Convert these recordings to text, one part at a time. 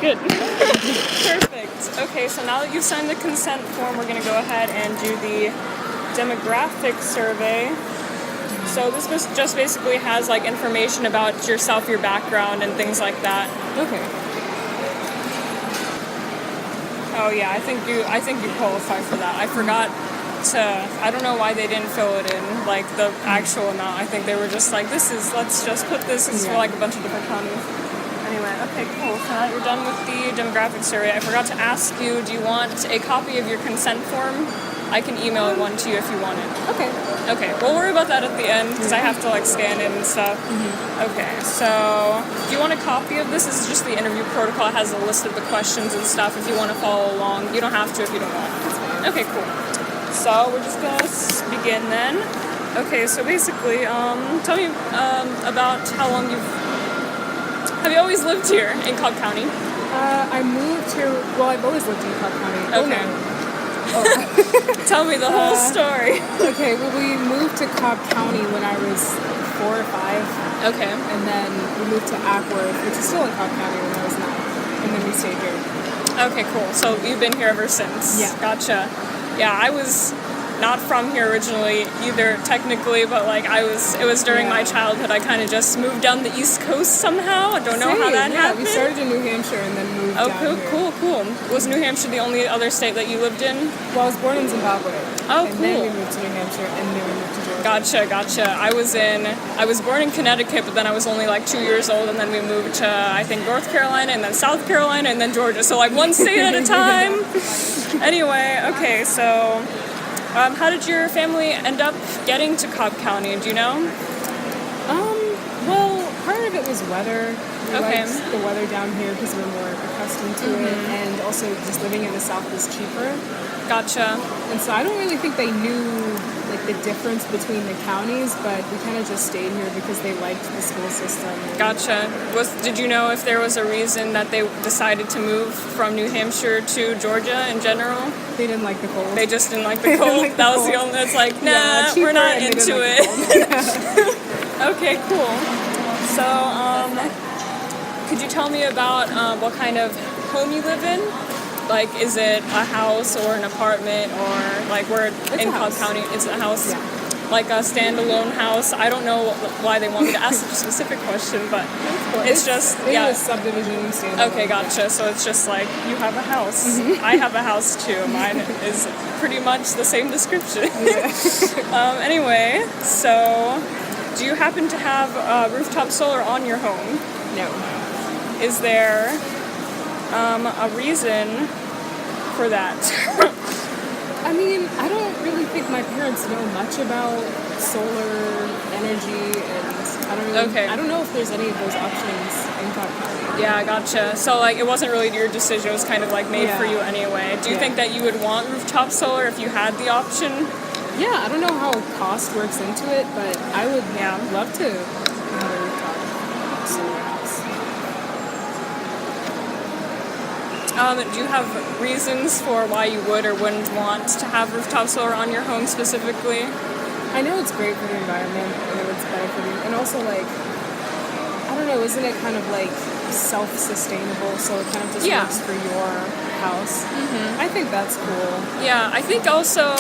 Good. Perfect. Okay, so now that you've signed the consent form, we're going to go ahead and do the demographic survey. So this just basically has like information about yourself, your background, and things like that. Okay. Oh yeah, I think you qualify for that. I forgot to. I don't know why they didn't fill it in, like the actual amount. I think they were just like, let's just put this for like a bunch of different counties. Anyway, okay, cool. So now that you're done with the demographic survey, I forgot to ask you, do you want a copy of your consent form? I can email it one to you if you want it. Okay. Okay, we'll worry about that at the end because I have to like scan it and stuff. Okay, so do you want a copy of this? This is just the interview protocol. It has a list of the questions and stuff if you want to follow along. You don't have to if you don't want. Okay, cool. So we're just going to begin then. Okay, so basically, tell me about how long have you always lived here in Cobb County? I moved here, well, I've always lived in Cobb County. Okay. Tell me the whole story. Okay, well, we moved to Cobb County when I was 4 or 5. Okay. And then we moved to Ackworth, which is still in Cobb County when I was 9. And then we stayed here. Okay, cool. So you've been here ever since? Yeah. Gotcha. Yeah, I was not from here originally either, technically, but like it was during my childhood. I kind of just moved down the East Coast somehow. I don't know how that happened. We started in New Hampshire and then moved down here. Cool. Was New Hampshire the only other state that you lived in? Well, I was born in Zimbabwe. Oh, and cool. then we moved to New Hampshire and then we moved to Georgia. Gotcha. I was born in Connecticut, but then I was only like 2 years old, and then we moved to, I think, North Carolina, and then South Carolina, and then Georgia. So like one state at a time. Anyway, okay, so how did your family end up getting to Cobb County? Do you know? Well, part of it was weather. We Okay. liked the weather down here because we're more accustomed to it, and also just living in the South is cheaper. Gotcha. And so I don't really think they knew like the difference between the counties, but we kind of just stayed here because they liked the school system. Gotcha. Did you know if there was a reason that they decided to move from New Hampshire to Georgia in general? They didn't like the cold. They just didn't like the cold. That was the only. It's like, nah, we're not into it. Okay, cool. So, could you tell me about what kind of home you live in? Like, is it a house or an apartment, or like we're in Cobb County? It's a house, like a standalone house. I don't know why they want me to ask such a specific question, but it's just a subdivision standalone. Okay, gotcha. So it's just like you have a house. I have a house too. Mine is pretty much the same description. Anyway, so do you happen to have rooftop solar on your home? No. Is there a reason for that? I mean, I don't really think my parents know much about solar energy, and I don't know if there's any of those options in Cobb County. Yeah, gotcha. So like it wasn't really your decision, it was kind of like made for you anyway. Do you think that you would want rooftop solar if you had the option? Yeah, I don't know how cost works into it, but I would love to have a rooftop solar house. Do you have reasons for why you would or wouldn't want to have rooftop solar on your home specifically? I know it's great for the environment. I know it's better for the... And also, like, I don't know, isn't it kind of, like, self-sustainable? So it kind of just works for your house. I think that's cool. Yeah, I think also,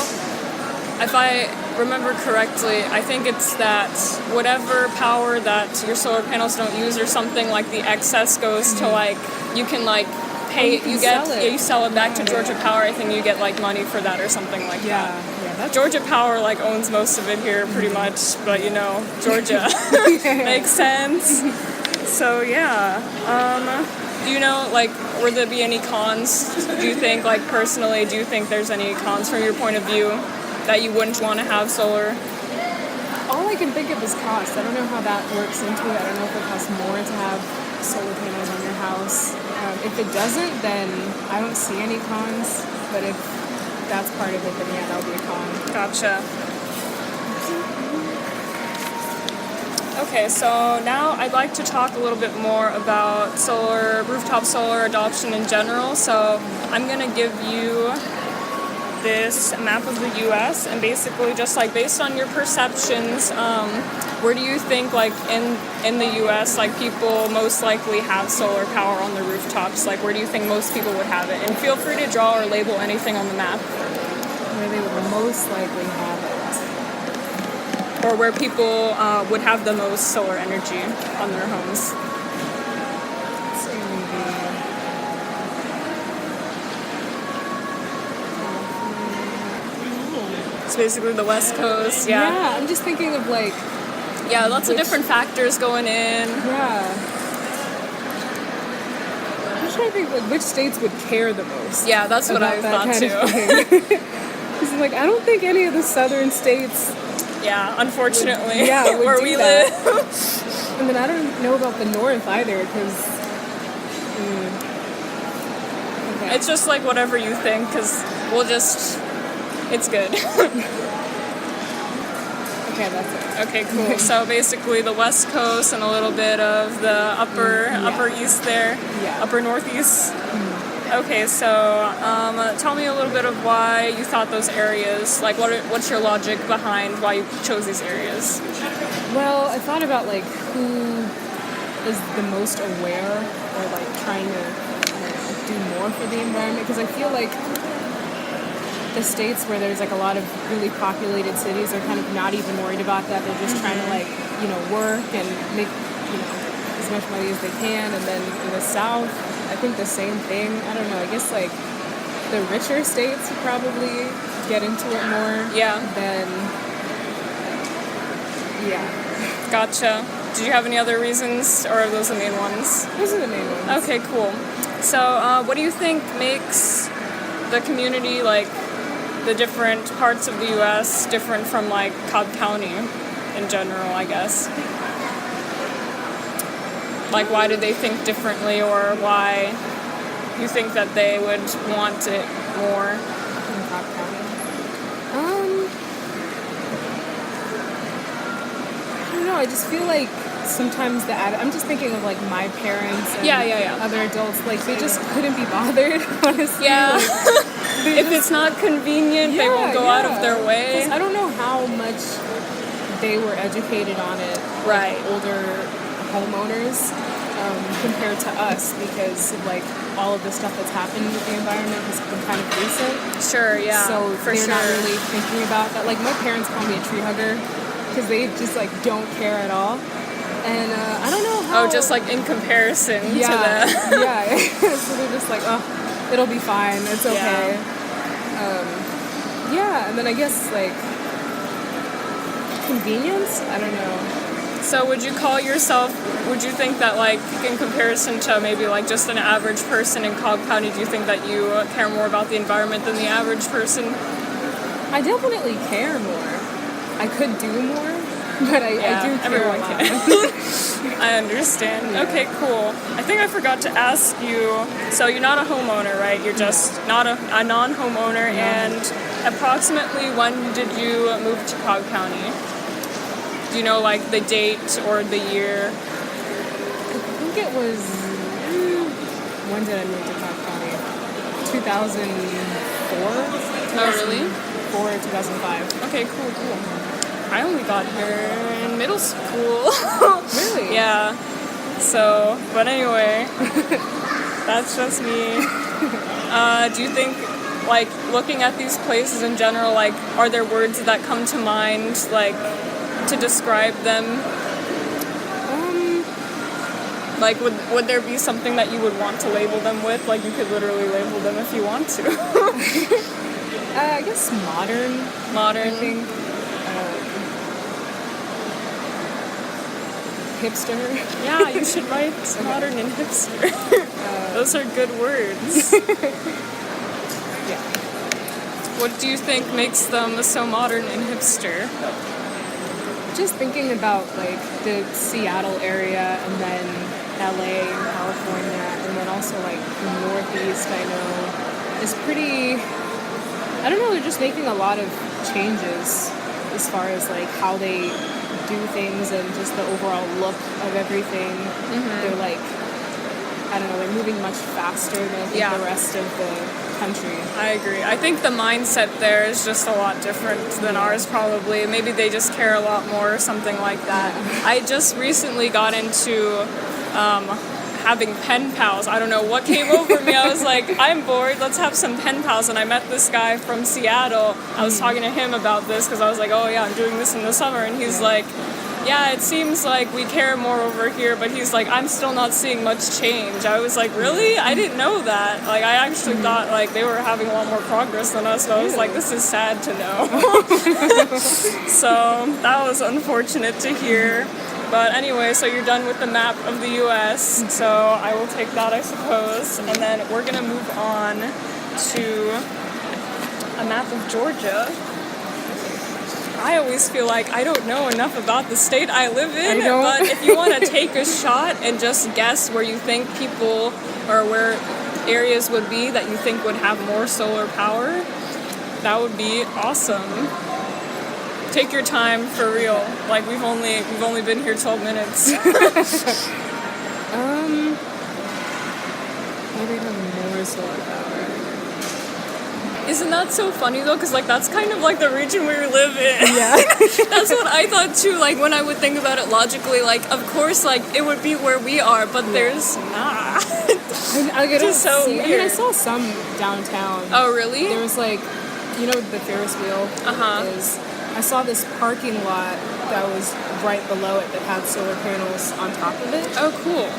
if I remember correctly, I think it's that whatever power that your solar panels don't use or something, like the excess goes to, like, you can, like, pay, you sell it back to Georgia Power. I think you get like money for that or something like that. That's Georgia Power like owns most of it here pretty much, but you know, Georgia makes sense. So yeah, do you know, like, would there be any cons? Do you think, like, personally, do you think there's any cons from your point of view that you wouldn't want to have solar? All I can think of is cost. I don't know how that works into it. I don't know if it costs more to have solar panels on your house. If it doesn't, then I don't see any cons. But if that's part of it, then yeah, that'll be a con. Gotcha. Okay, so now I'd like to talk a little bit more about rooftop solar adoption in general. So I'm going to give you this map of the U.S. and basically just like based on your perceptions, where do you think like in the U.S. like people most likely have solar power on the rooftops? Like where do you think most people would have it? And feel free to draw or label anything on the map. Where they would most likely have it. Or where people would have the most solar energy on their homes. Let's see, maybe. It's basically the West Coast, yeah. Yeah, I'm just thinking of like. Yeah, lots of different factors going in. Yeah. I'm trying to think like which states would care the most. Yeah, that's what I thought too. Because like I don't think any of the southern states. Yeah, unfortunately. Would where do we that. live. And then I don't know about the north either, because. Okay. It's just like whatever you think, because we'll just. It's good. Okay, that's it. Okay, cool. So basically the West Coast and a little bit of the upper east there. Yeah. Upper northeast. Okay, so tell me a little bit of why you thought those areas, like what's your logic behind why you chose these areas? Well, I thought about like who is the most aware or like trying to do more for the environment, because I feel like the states where there's like a lot of really populated cities are kind of not even worried about that. They're just trying to like, work and make, as much money as they can. And then in the South, I think the same thing. I don't know. I guess like the richer states would probably get into it more. Yeah. Than, yeah. Gotcha. Did you have any other reasons, or are those the main ones? Those are the main ones. Okay, cool. So what do you think makes the community, like the different parts of the U.S., different from like Cobb County in general, I guess? Like why do they think differently, or why you think that they would want it more? In Cobb County? I don't know, I just feel like sometimes I'm just thinking of like my parents and other adults, like they just couldn't be bothered, honestly. Yeah. Like, if it's not convenient, they won't go out of their way. I don't know how much they were educated on it, right? Like older homeowners compared to us, because like all of the stuff that's happened with the environment has been kind of recent. Sure, yeah. So they're not really thinking about that. Like my parents call me a tree hugger because they just like don't care at all. And I don't know how... Oh, just like in comparison to that. Yeah. So they're just like, oh, it'll be fine. It's okay. And then I guess like convenience? I don't know. So would you think that like in comparison to maybe like just an average person in Cobb County, do you think that you care more about the environment than the average person? I definitely care more. I could do more. But I do care a lot. I understand. Yeah. Okay, cool. I think I forgot to ask you, so you're not a homeowner, right? You're just not a non-homeowner, and approximately when did you move to Cobb County? Do you know, like, the date or the year? I think it was... When did I move to Cobb County? 2004? Oh, really? 2004 or 2005. Okay, cool. I only got here in middle school. Really? Yeah. So, but anyway, that's just me. Do you think, like, looking at these places in general, like, are there words that come to mind, like, to describe them? Like, would there be something that you would want to label them with? Like, you could literally label them if you want to. I guess modern. Modern. I think. Hipster. Yeah, you should write modern and hipster. Those are good words. Yeah. What do you think makes them so modern and hipster? Just thinking about like the Seattle area, and then LA and California, and then also like the Northeast, I know is pretty, I don't know, they're just making a lot of changes as far as like how they do things and just the overall look of everything. They're like I don't know, they're moving much faster than I think the rest of the country. I agree. I think the mindset there is just a lot different than ours, probably. Maybe they just care a lot more or something like that. I just recently got into having pen pals. I don't know what came over me. I was like, I'm bored, let's have some pen pals. And I met this guy from Seattle. I was talking to him about this because I was like, oh yeah, I'm doing this in the summer. And he's like, yeah, it seems like we care more over here, but he's like, I'm still not seeing much change. I was like, really? I didn't know that. Like, I actually thought like they were having a lot more progress than us, so I was like, this is sad to know. So that was unfortunate to hear. But anyway, so you're done with the map of the U.S., so I will take that, I suppose. And then we're going to move on to a map of Georgia. I always feel like I don't know enough about the state I live in, but if you want to take a shot and just guess where you think people or where areas would be that you think would have more solar power, that would be awesome. Take your time, for real. Like we've only been here 12 minutes. Maybe have more solar power. Isn't that so funny though? Because like that's kind of like the region we live in. Yeah. That's what I thought too. Like when I would think about it logically, like of course like it would be where we are, but there's not. It's so weird. I mean, I saw some downtown. Oh really? There was like, you know, the Ferris wheel is. I saw this parking lot that was right below it that had solar panels on top of it. Oh, cool.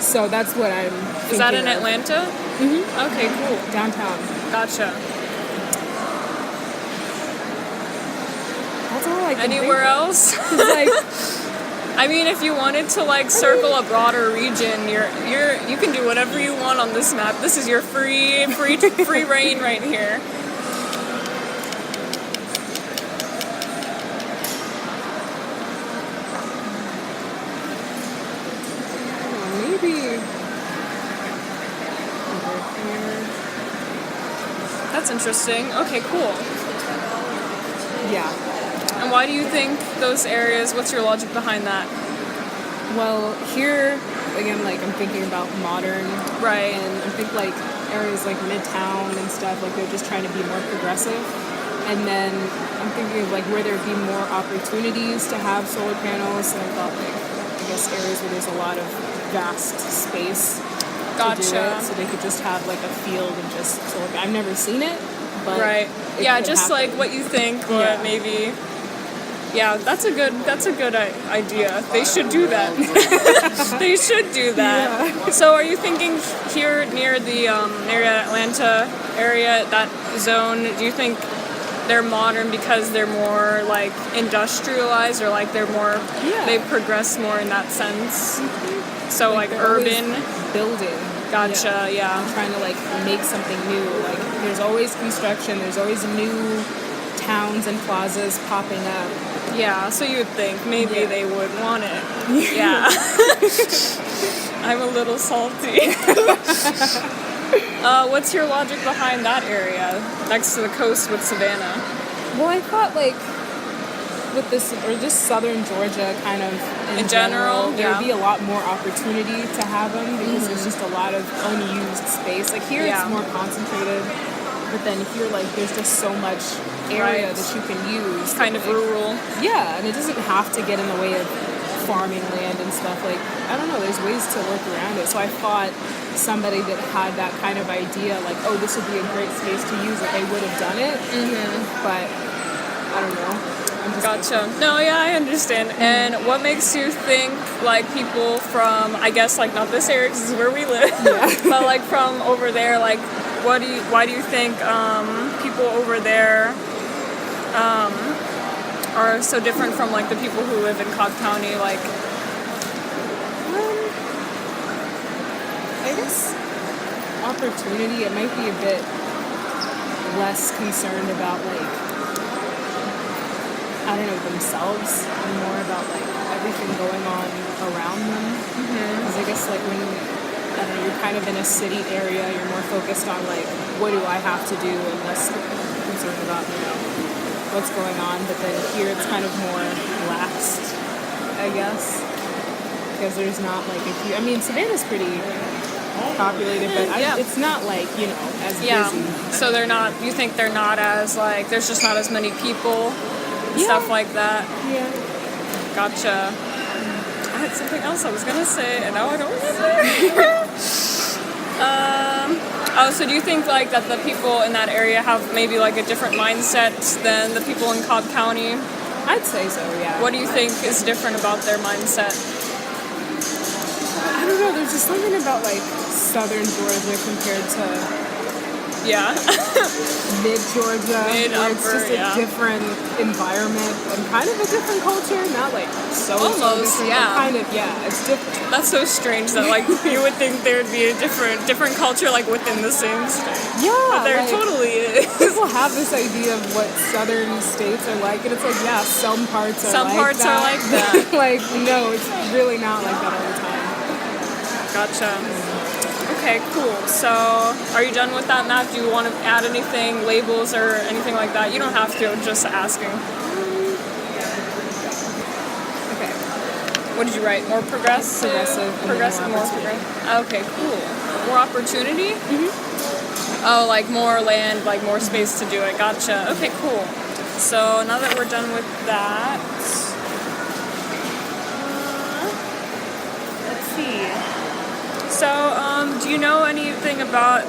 So that's what I'm thinking. Is that in Atlanta? Mm-hmm. Okay, cool. Downtown. Gotcha. That's all I can Anywhere think else? Like, I mean, if you wanted to like circle a broader region, you can do whatever you want on this map. This is your free reign right here. That's interesting. Okay, cool. Yeah. And why do you think those areas, what's your logic behind that? Well, here, again, like, I'm thinking about modern. Right. And I think, like, areas like Midtown and stuff, like, they're just trying to be more progressive. And then I'm thinking of, like, where there'd be more opportunities to have solar panels. And I thought, like, I guess areas where there's a lot of vast space. Gotcha. To do it, so they could just have like a field and just solar. I've never seen it, but right. Yeah, just happen. like what you think, but maybe. Yeah, that's a good idea. They should do that. They should do that. Yeah. So, are you thinking here near the Atlanta area, that zone? Do you think they're modern because they're more like industrialized, or like they're more? Yeah. They've progressed more in that sense. Mm-hmm. So like urban. Building. Gotcha, yeah. I'm trying to like make something new. Like there's always construction, there's always new towns and plazas popping up. Yeah, so you would think maybe they would want it. Yeah. I'm a little salty. What's your logic behind that area next to the coast with Savannah? Well, I thought like with this, or just southern Georgia kind of in general, there would be a lot more opportunity to have them because there's just a lot of unused space. Like here it's more concentrated, but then here like there's just so much area that you can use. Kind of rural. Yeah, and it doesn't have to get in the way of farming land and stuff. Like, I don't know, there's ways to work around it. So I thought somebody that had that kind of idea, like, oh, this would be a great space to use, that they would have done it. But I don't know. Gotcha. No, yeah, I understand. And what makes you think, like, people from, I guess, like, not this area, because this is where we live, but, like, from over there, like, why do you think people over there are so different from, like, the people who live in Cobb County, like? I guess opportunity, it might be a bit less concerned about, like, I don't know, themselves, and more about, like, everything going on around them. Because I guess, like, when, I don't know, you're kind of in a city area, you're more focused on, like, what do I have to do, and less concerned about, you know, what's going on. But then here it's kind of more relaxed, I guess. Because there's not, like, I mean, Savannah's pretty, I populated, but it's not like, as busy. So they're not, you think they're not as, like, there's just not as many people, stuff like that? Yeah. Gotcha. I had something else I was going to say, and now I don't remember. So do you think, like, that the people in that area have maybe, like, a different mindset than the people in Cobb County? I'd say so, yeah. What do you think is different about their mindset? I don't know, there's just something about, like, southern Georgia compared to mid-Georgia, where it's just a different environment and kind of a different culture, not, like, almost, different, but kind of, it's different. That's so strange that, like, you would think there would be a different culture, like, within the same state. Yeah, but there totally is. People have this idea of what southern states are like, and it's like, some parts are like that. Like, no, it's really not like that all the time. Gotcha. Okay, cool. So, are you done with that map? Do you want to add anything, labels or anything like that? You don't have to, just asking. Okay. What did you write? More progressive? Progressive, more progressive. Okay, cool. More opportunity? Mm-hmm. Oh, like more land, like more space to do it. Gotcha. Okay, cool. So, now that we're done with that, let's see. So, do you know anything about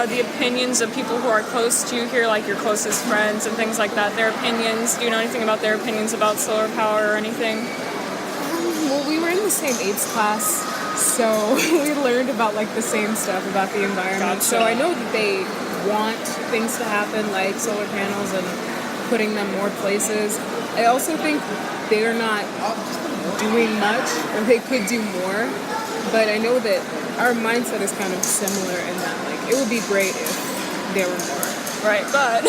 the opinions of people who are close to you here, like your closest friends and things like that? Their opinions? Do you know anything about their opinions about solar power or anything? Well, we were in the same AIDS class, so we learned about like the same stuff about the environment. Gotcha. So I know that they want things to happen, like solar panels and putting them more places. I also think they are not doing much, or they could do more. But I know that our mindset is kind of similar in that, like, it would be great if there were more. Right, but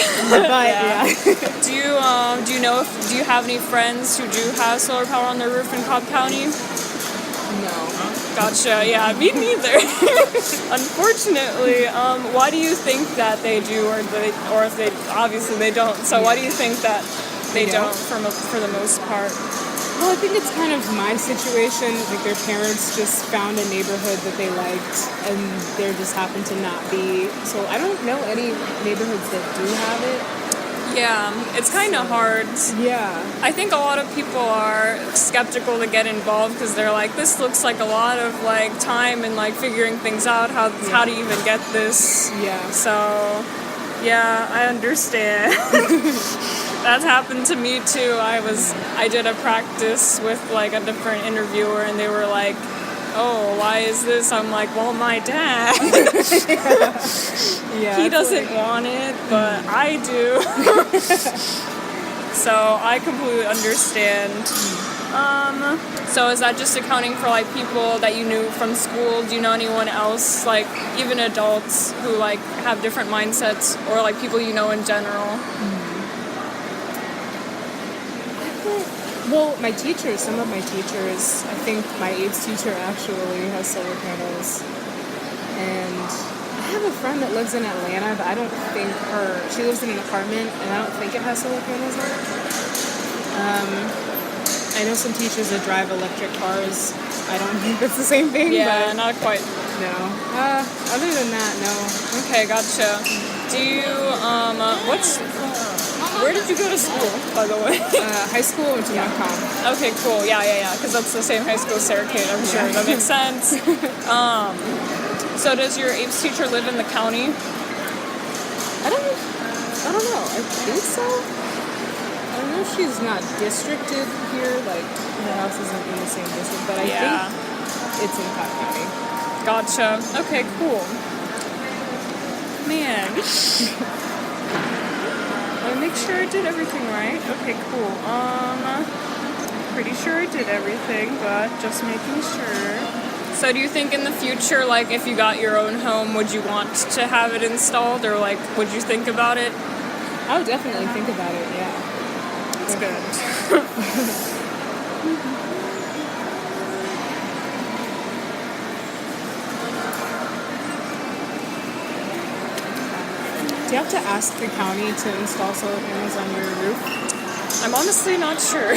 do you have any friends who do have solar power on their roof in Cobb County? No. Gotcha. Yeah, me neither. Unfortunately, why do you think that they do, or if they obviously they don't? So why do you think that they don't for the most part? Well, I think it's kind of my situation. Like, their parents just found a neighborhood that they liked, and there just happened to not be. So I don't know any neighborhoods that do have it. Yeah, it's kind of hard. Yeah. I think a lot of people are skeptical to get involved because they're like, this looks like a lot of, like, time and, like, figuring things out, how to even get this. Yeah. So, yeah, I understand. That's happened to me too. I did a practice with like a different interviewer, and they were like, "Oh, why is this?" I'm like, "Well, my dad, he doesn't want it, but I do." So I completely understand. So is that just accounting for like people that you knew from school? Do you know anyone else, like even adults who like have different mindsets, or like people you know in general? Well, some of my teachers, I think my AIDS teacher actually has solar panels. And I have a friend that lives in Atlanta, but I don't think she lives in an apartment, and I don't think it has solar panels on it. I know some teachers that drive electric cars. I don't think that's the same thing. Yeah, but not quite. No. Other than that, no. Okay, gotcha. Do you, where did you go to school, by the way? High school, went to Cobb. Okay, cool. Yeah, because that's the same high school as Sarah Kate, I'm sure. That makes sense. So does your APES teacher live in the county? I don't know. I think so. I know she's not districted here, like her house isn't in the same district, but I think it's in Cobb County. Gotcha. Okay, cool. Man. I make sure I did everything right. Okay, cool. Pretty sure I did everything, but just making sure. So do you think in the future, like if you got your own home, would you want to have it installed, or like would you think about it? I would definitely think about it, yeah. That's good. Do you have to ask the county to install solar panels on your roof? I'm honestly not sure.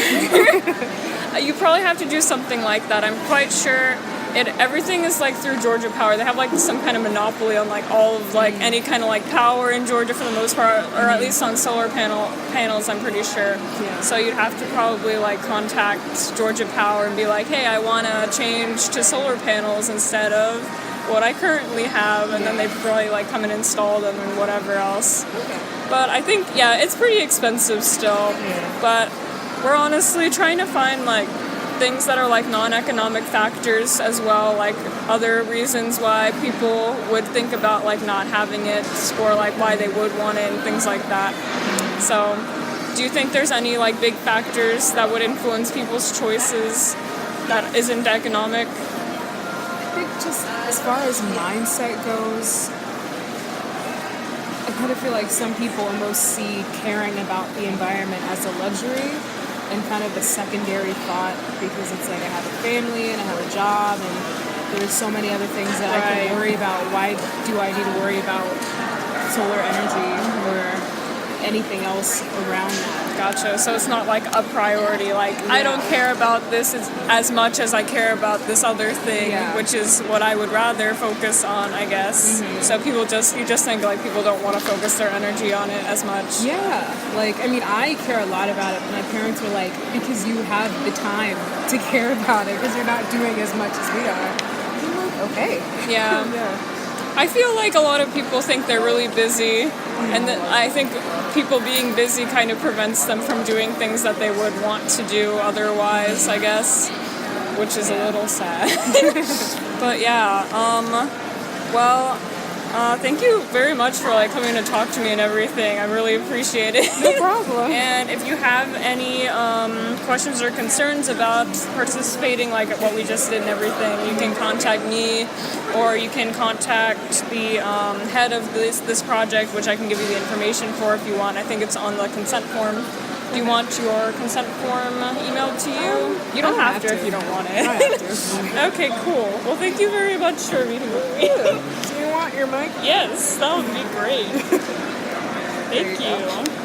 You probably have to do something like that. I'm quite sure everything is like through Georgia Power. They have like some kind of monopoly on like all of like any kind of like power in Georgia for the most part, or at least on solar panels, I'm pretty sure. Yeah. So you'd have to probably like contact Georgia Power and be like, hey, I want to change to solar panels instead of what I currently have, and then they probably like come and install them and whatever else. Okay. But I think, yeah, it's pretty expensive still. Yeah. But we're honestly trying to find like things that are like non-economic factors as well, like other reasons why people would think about like not having it, or like why they would want it and things like that. So do you think there's any like big factors that would influence people's choices that isn't economic? I think just as far as mindset goes, I kind of feel like some people almost see caring about the environment as a luxury and kind of a secondary thought, because it's like I have a family and I have a job and there's so many other things that I can worry about. Why do I need to worry about solar energy or anything else around that? Gotcha. So it's not like a priority. Like, I don't care about this as much as I care about this other thing, which is what I would rather focus on, I guess. So you just think like people don't want to focus their energy on it as much. Yeah. Like, I mean, I care a lot about it. My parents were like, because you have the time to care about it, because you're not doing as much as we are. I'm like, okay. Yeah. Yeah. I feel like a lot of people think they're really busy, and that I think people being busy kind of prevents them from doing things that they would want to do otherwise, I guess, which is a little sad. But yeah, thank you very much for like coming to talk to me and everything. I really appreciate it. No problem. And if you have any questions or concerns about participating, like what we just did and everything, you can contact me, or you can contact the head of this project, which I can give you the information for if you want. I think it's on the consent form. Do you want your consent form emailed to you? You don't have to if you don't want it. I have to. Okay, cool. Well, thank you very much for meeting with me. Do you want your mic? Yes, that would be great. Thank you.